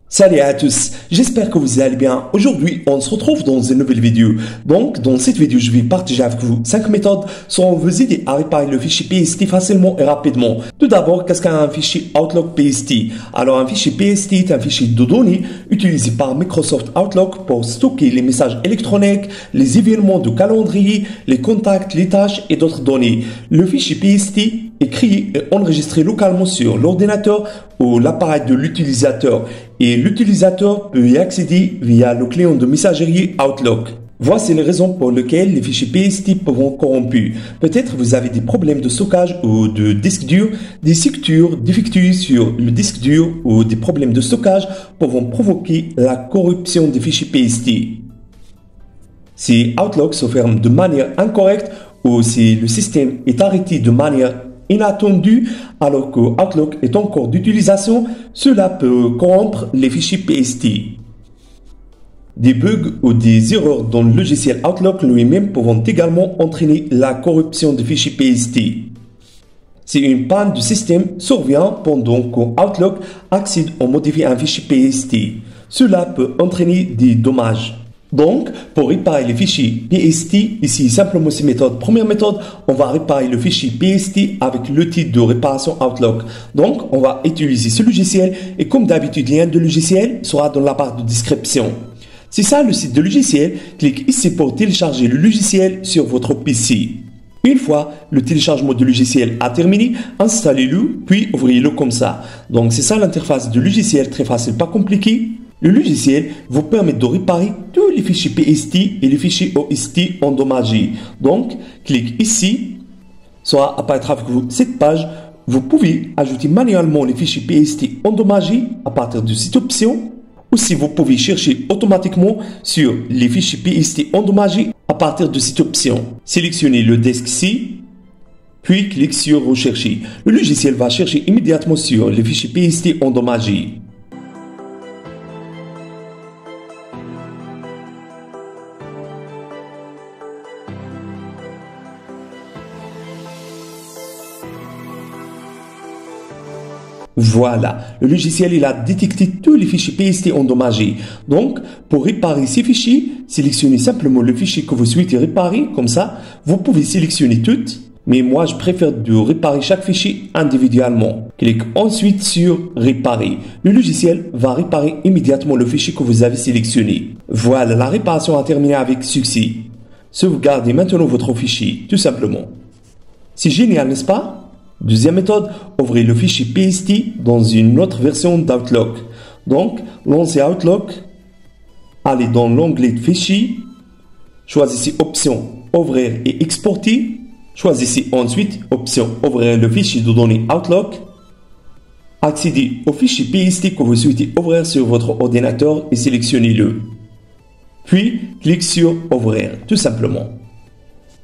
Salut à tous, j'espère que vous allez bien. Aujourd'hui, on se retrouve dans une nouvelle vidéo. Donc, dans cette vidéo, je vais partager avec vous 5 méthodes sans vous aider à réparer le fichier PST facilement et rapidement. Tout d'abord, qu'est-ce qu'un fichier Outlook PST? Alors, un fichier PST est un fichier de données utilisé par Microsoft Outlook pour stocker les messages électroniques, les événements de calendrier, les contacts, les tâches et d'autres données. Le fichier PST est créé et enregistré localement sur l'ordinateur ou l'appareil de l'utilisateur et l'utilisateur peut y accéder via le client de messagerie Outlook. Voici les raisons pour lesquelles les fichiers PST peuvent être corrompus. Peut-être vous avez des problèmes de stockage ou de disque dur, des secteurs défectueux sur le disque dur ou des problèmes de stockage peuvent provoquer la corruption des fichiers PST. Si Outlook se ferme de manière incorrecte ou si le système est arrêté de manière inattendue alors que Outlook est en cours d'utilisation, cela peut corrompre les fichiers PST. Des bugs ou des erreurs dans le logiciel Outlook lui-même peuvent également entraîner la corruption des fichiers PST. Si une panne du système survient pendant que Outlook accède à modifier un fichier PST, cela peut entraîner des dommages. Donc, pour réparer les fichiers PST, ici simplement ces méthodes. Première méthode, on va réparer le fichier PST avec l'outil de réparation Outlook. Donc, on va utiliser ce logiciel et comme d'habitude, le lien de logiciel sera dans la barre de description. C'est ça le site de logiciel, cliquez ici pour télécharger le logiciel sur votre PC. Une fois le téléchargement du logiciel a terminé, installez-le puis ouvrez-le comme ça. Donc, c'est ça l'interface du logiciel, très facile, pas compliqué. Le logiciel vous permet de réparer tous les fichiers PST et les fichiers OST endommagés. Donc, cliquez ici, soit apparaîtra avec vous cette page. Vous pouvez ajouter manuellement les fichiers PST endommagés à partir de cette option. Ou si vous pouvez chercher automatiquement sur les fichiers PST endommagés à partir de cette option. Sélectionnez le disque ici, puis cliquez sur Rechercher. Le logiciel va chercher immédiatement sur les fichiers PST endommagés. Voilà, le logiciel il a détecté tous les fichiers PST endommagés. Donc, pour réparer ces fichiers, sélectionnez simplement le fichier que vous souhaitez réparer. Comme ça, vous pouvez sélectionner toutes. Mais moi, je préfère de réparer chaque fichier individuellement. Cliquez ensuite sur Réparer. Le logiciel va réparer immédiatement le fichier que vous avez sélectionné. Voilà, la réparation a terminé avec succès. Sauvegardez maintenant votre fichier, tout simplement. C'est génial, n'est-ce pas? Deuxième méthode, ouvrez le fichier PST dans une autre version d'Outlook. Donc, lancez Outlook, allez dans l'onglet de fichiers, choisissez option Ouvrir et exporter, choisissez ensuite option Ouvrir le fichier de données Outlook, accédez au fichier PST que vous souhaitez ouvrir sur votre ordinateur et sélectionnez-le. Puis, cliquez sur Ouvrir, tout simplement.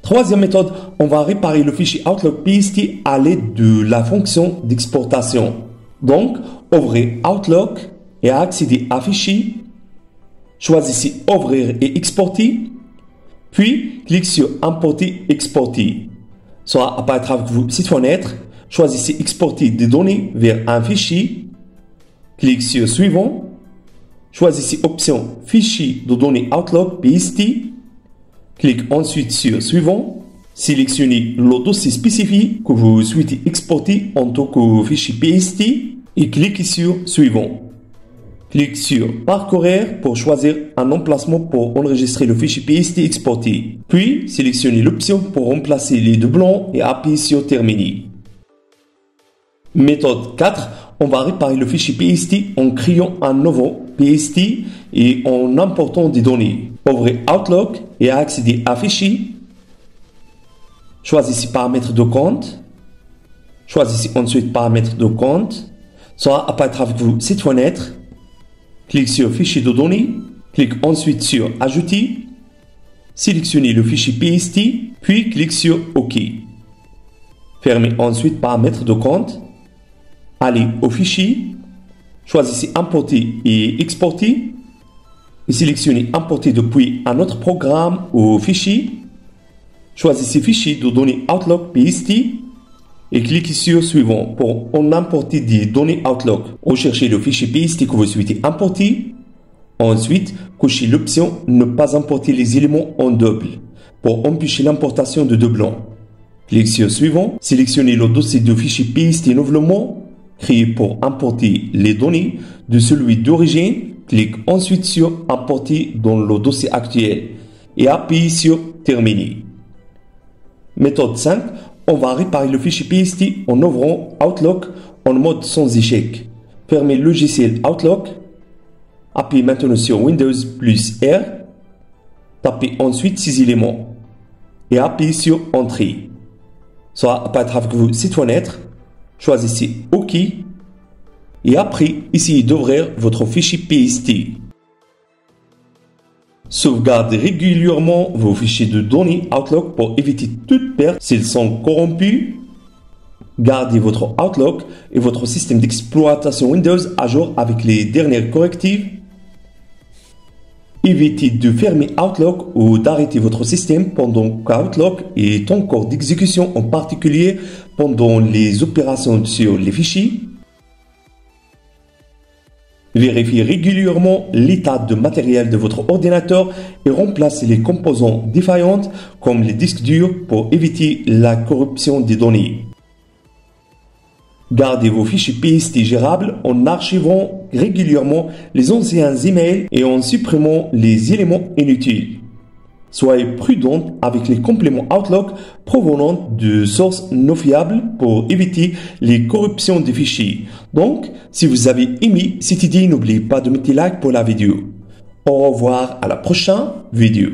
Troisième méthode, on va réparer le fichier Outlook PST à l'aide de la fonction d'exportation. Donc, ouvrez Outlook et accédez à Fichier. Choisissez Ouvrir et exporter. Puis, cliquez sur Importer, exporter. Soit apparaîtra avec vous cette fenêtre. Choisissez Exporter des données vers un fichier. Cliquez sur Suivant. Choisissez option Fichier de données Outlook PST. Cliquez ensuite sur Suivant. Sélectionnez le dossier spécifique que vous souhaitez exporter en tant que fichier PST et cliquez sur Suivant. Cliquez sur Parcourir pour choisir un emplacement pour enregistrer le fichier PST exporté. Puis, sélectionnez l'option pour remplacer les doublons et appuyez sur Terminer. Méthode 4. On va réparer le fichier PST en créant un nouveau PST et en important des données. Ouvrez Outlook et accédez à Fichier. Choisissez Paramètres de compte. Choisissez ensuite Paramètres de compte. Soit apparaîtra avec vous cette fenêtre. Cliquez sur Fichier de données. Cliquez ensuite sur Ajouter. Sélectionnez le fichier PST, puis cliquez sur OK. Fermez ensuite Paramètres de compte. Allez au fichier. Choisissez Importer et Exporter. Et sélectionnez Importer depuis un autre programme ou fichier. Choisissez Fichier de données Outlook PST. et cliquez sur Suivant pour en importer des données Outlook. Recherchez le fichier PST que vous souhaitez importer. Ensuite, cochez l'option Ne pas importer les éléments en double pour empêcher l'importation de doublons. Cliquez sur Suivant, sélectionnez le dossier de fichier PST nouvellement créé pour importer les données de celui d'origine. Cliquez ensuite sur Importer dans le dossier actuel et appuyez sur Terminer. Méthode 5. On va réparer le fichier PST en ouvrant Outlook en mode sans échec. Fermez le logiciel Outlook. Appuyez maintenant sur Windows plus R. Tapez ensuite ces éléments et appuyez sur Entrée. Ça apparaîtra avec vous cette fenêtre. Choisissez OK. Et après, essayez d'ouvrir votre fichier PST. Sauvegardez régulièrement vos fichiers de données Outlook pour éviter toute perte s'ils sont corrompus. Gardez votre Outlook et votre système d'exploitation Windows à jour avec les dernières correctives. Évitez de fermer Outlook ou d'arrêter votre système pendant qu'Outlook est encore d'exécution, en particulier pendant les opérations sur les fichiers. Vérifiez régulièrement l'état de matériel de votre ordinateur et remplacez les composants défaillants comme les disques durs pour éviter la corruption des données. Gardez vos fichiers PST gérables en archivant régulièrement les anciens emails et en supprimant les éléments inutiles. Soyez prudent avec les compléments Outlook provenant de sources non fiables pour éviter les corruptions des fichiers. Donc, si vous avez aimé cette idée, n'oubliez pas de mettre like pour la vidéo. Au revoir à la prochaine vidéo.